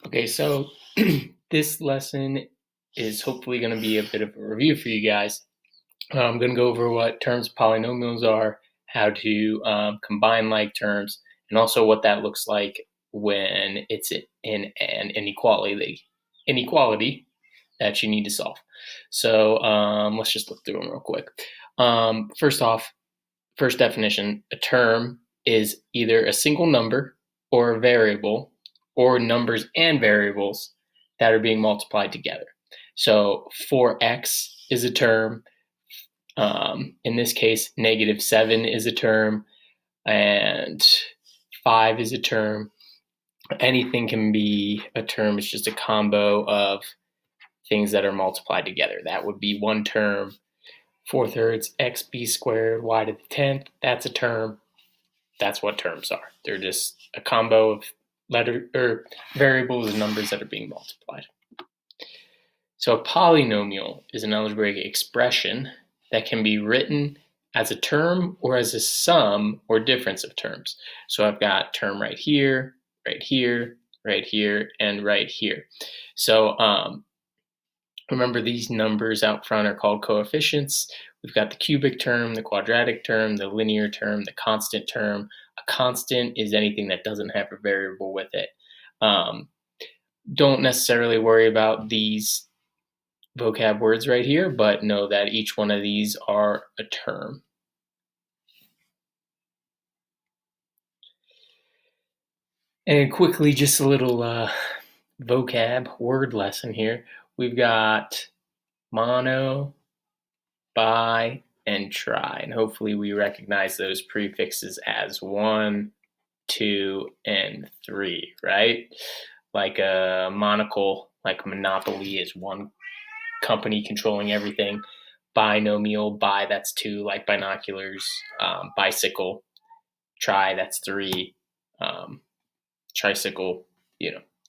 Okay, so this lesson is hopefully going to be a bit of a review for you guys. I'm going to go over what terms polynomials are, how to combine like terms, and also what that looks like when it's in an inequality that you need to solve. So let's just look through them real quick. First off, first definition, a term is either a single number or a variable or numbers and variables that are being multiplied together. So 4x is a term. In this case, -7 is a term, and 5 is a term. Anything can be a term. It's just a combo of things that are multiplied together. That would be one term. 4/3 xb squared y to the 10th. That's a term. That's what terms are. They're just a combo of variables and numbers that are being multiplied. So a polynomial is an algebraic expression that can be written as a term or as a sum or difference of terms. So I've got term right here, right here, right here, and right here. So remember, these numbers out front are called coefficients. We've got the cubic term, the quadratic term, the linear term, the constant term. A constant is anything that doesn't have a variable with it. Don't necessarily worry about these vocab words right here, but know that each one of these are a term. And quickly, just a little vocab word lesson here. We've got mono, bi, and tri, and hopefully we recognize those prefixes as 1, 2, and 3, right? Like a monocle, like monopoly is one company controlling everything. Binomial, bi, that's 2, like binoculars. Bicycle, tri, that's 3. Tricycle,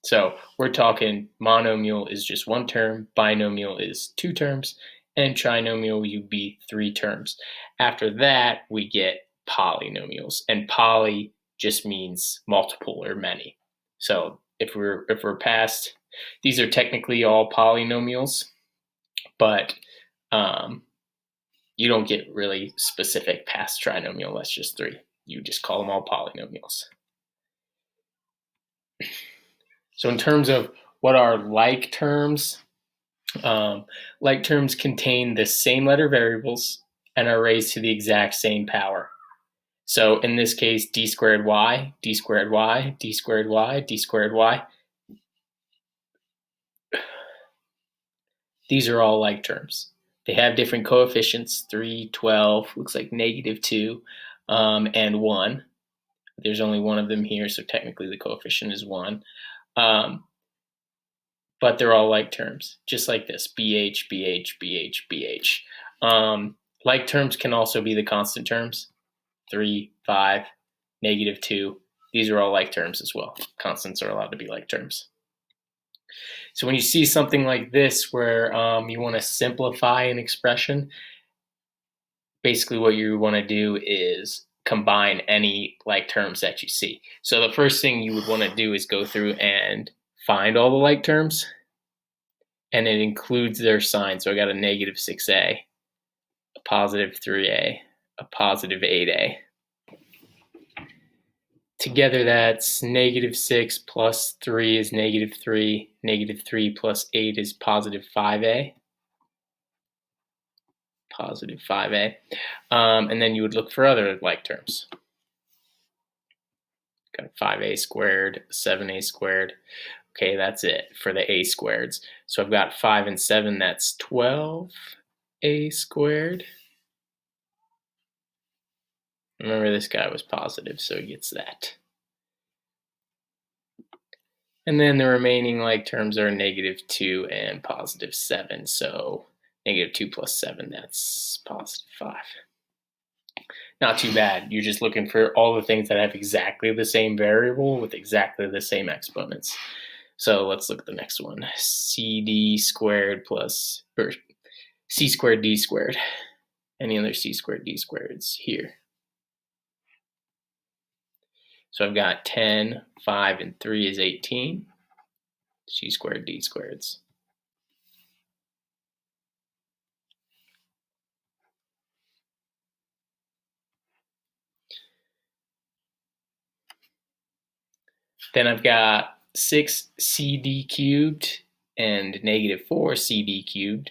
So we're talking monomial is just one term, binomial is 2 terms, and trinomial would be 3 terms. After that, we get polynomials, and poly just means multiple or many. So if we're past, these are technically all polynomials, but you don't get really specific past trinomial. That's just 3. You just call them all polynomials. So in terms of what are like terms, like terms contain the same letter variables and are raised to the exact same power. So in this case, d squared y, d squared y, d squared y, d squared y. These are all like terms. They have different coefficients, 3, 12, looks like -2, and 1. There's only one of them here, so technically the coefficient is 1. But they're all like terms, just like this, BH, BH, BH, BH. Like terms can also be the constant terms, 3, 5, -2. These are all like terms as well. Constants are allowed to be like terms. So when you see something like this where you want to simplify an expression, basically what you want to do is combine any like terms that you see. So the first thing you would want to do is go through and find all the like terms, and it includes their sign. So I got a -6a, a +3a, a +8a. Together that's -6 plus 3 is -3, -3 plus 8 is +5a, +5a. And then you would look for other like terms. Got 5a squared, 7a squared. Okay, that's it for the a squareds. So I've got 5 and 7, that's 12a squared. Remember, this guy was positive, so he gets that. And then the remaining like terms are -2 and +7. So -2 plus 7, that's +5. Not too bad. You're just looking for all the things that have exactly the same variable with exactly the same exponents. So let's look at the next one. CD squared plus, or C squared D squared. Any other C squared D squareds here? So I've got 10, 5, and 3 is 18. c squared d squareds. Then I've got 6cd cubed and negative 4cd cubed.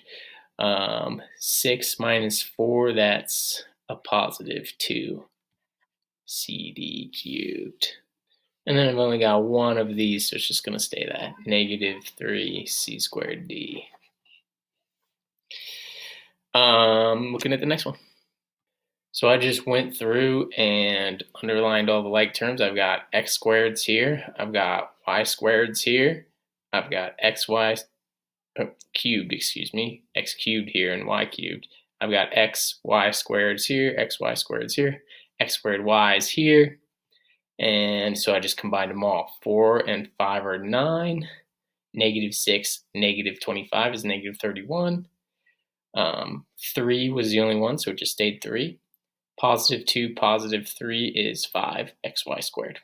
6 minus 4, that's a positive 2cd cubed. And then I've only got one of these, so it's just going to stay that, negative 3c squared d. Looking at the next one. So I just went through and underlined all the like terms. I've got x squareds here. I've got y squareds here. I've got xy cubed, excuse me, x cubed here and y cubed. I've got x, y squareds here, x, y squareds here, x squared y is here. And so I just combined them all. 4 and 5 are 9. Negative 6, negative 25 is negative 31. 3 was the only one, so it just stayed 3. Positive 2, positive 3 is 5xy squared.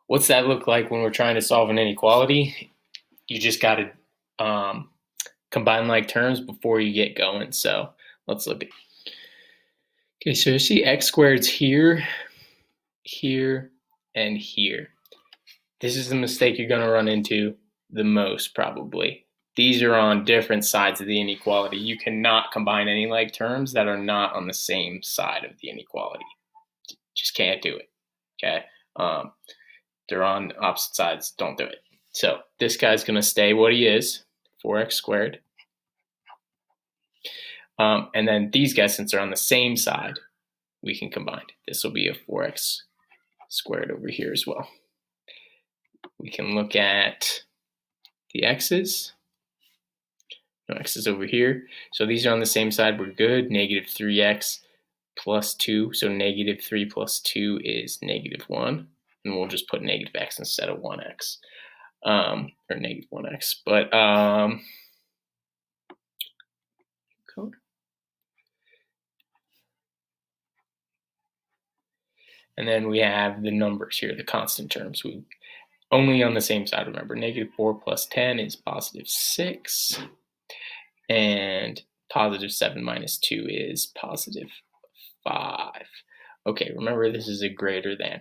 What's that look like when we're trying to solve an inequality? You just got to combine like terms before you get going. So let's look at. Okay, so you see x squared's here, here, and here. This is the mistake you're going to run into the most probably. These are on different sides of the inequality. You cannot combine any like terms that are not on the same side of the inequality. Just can't do it. Okay, they're on opposite sides. Don't do it. So this guy's going to stay what he is, 4x squared. And then these guys, since they're on the same side, we can combine. This will be a 4x squared over here as well. We can look at the x's. No, x is over here. So these are on the same side. We're good. Negative 3x plus 2. So negative 3 plus 2 is negative 1. And we'll just put negative x instead of 1x. Or negative 1x. But code. And then we have the numbers here, the constant terms. We only on the same side, remember. Negative 4 plus 10 is positive 6. And positive 7 minus 2 is positive 5. Okay, remember this is a greater than.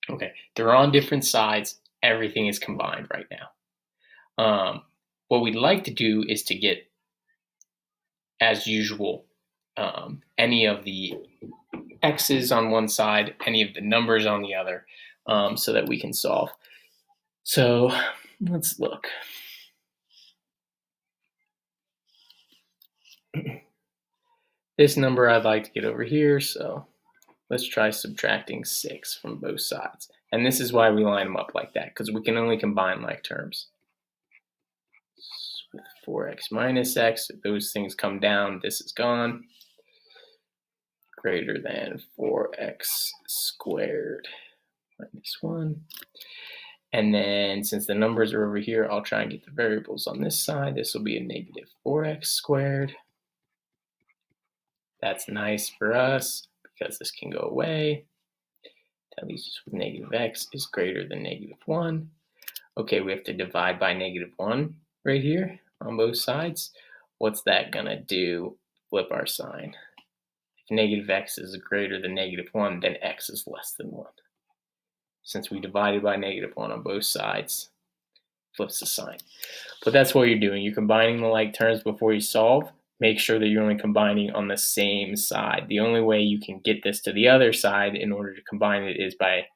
Okay, they're on different sides. Everything is combined right now. What we'd like to do is to get, as usual, any of the x's on one side, any of the numbers on the other, so that we can solve. So let's look. This number I'd like to get over here, so let's try subtracting 6 from both sides. And this is why we line them up like that, because we can only combine like terms. With 4x minus x, if those things come down, this is gone. Greater than 4x squared minus 1. And then since the numbers are over here, I'll try and get the variables on this side. This will be a negative 4x squared. That's nice for us because this can go away. That leaves us with negative x is greater than negative 1. Okay, we have to divide by negative 1 right here on both sides. What's that going to do? Flip our sign. If negative x is greater than negative 1, then x is less than 1. Since we divided by negative 1 on both sides, flips the sign. But that's what you're doing. You're combining the like terms before you solve. Make sure that you're only combining on the same side. The only way you can get this to the other side in order to combine it is by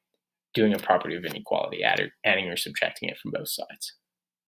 doing a property of inequality, adding or subtracting it from both sides.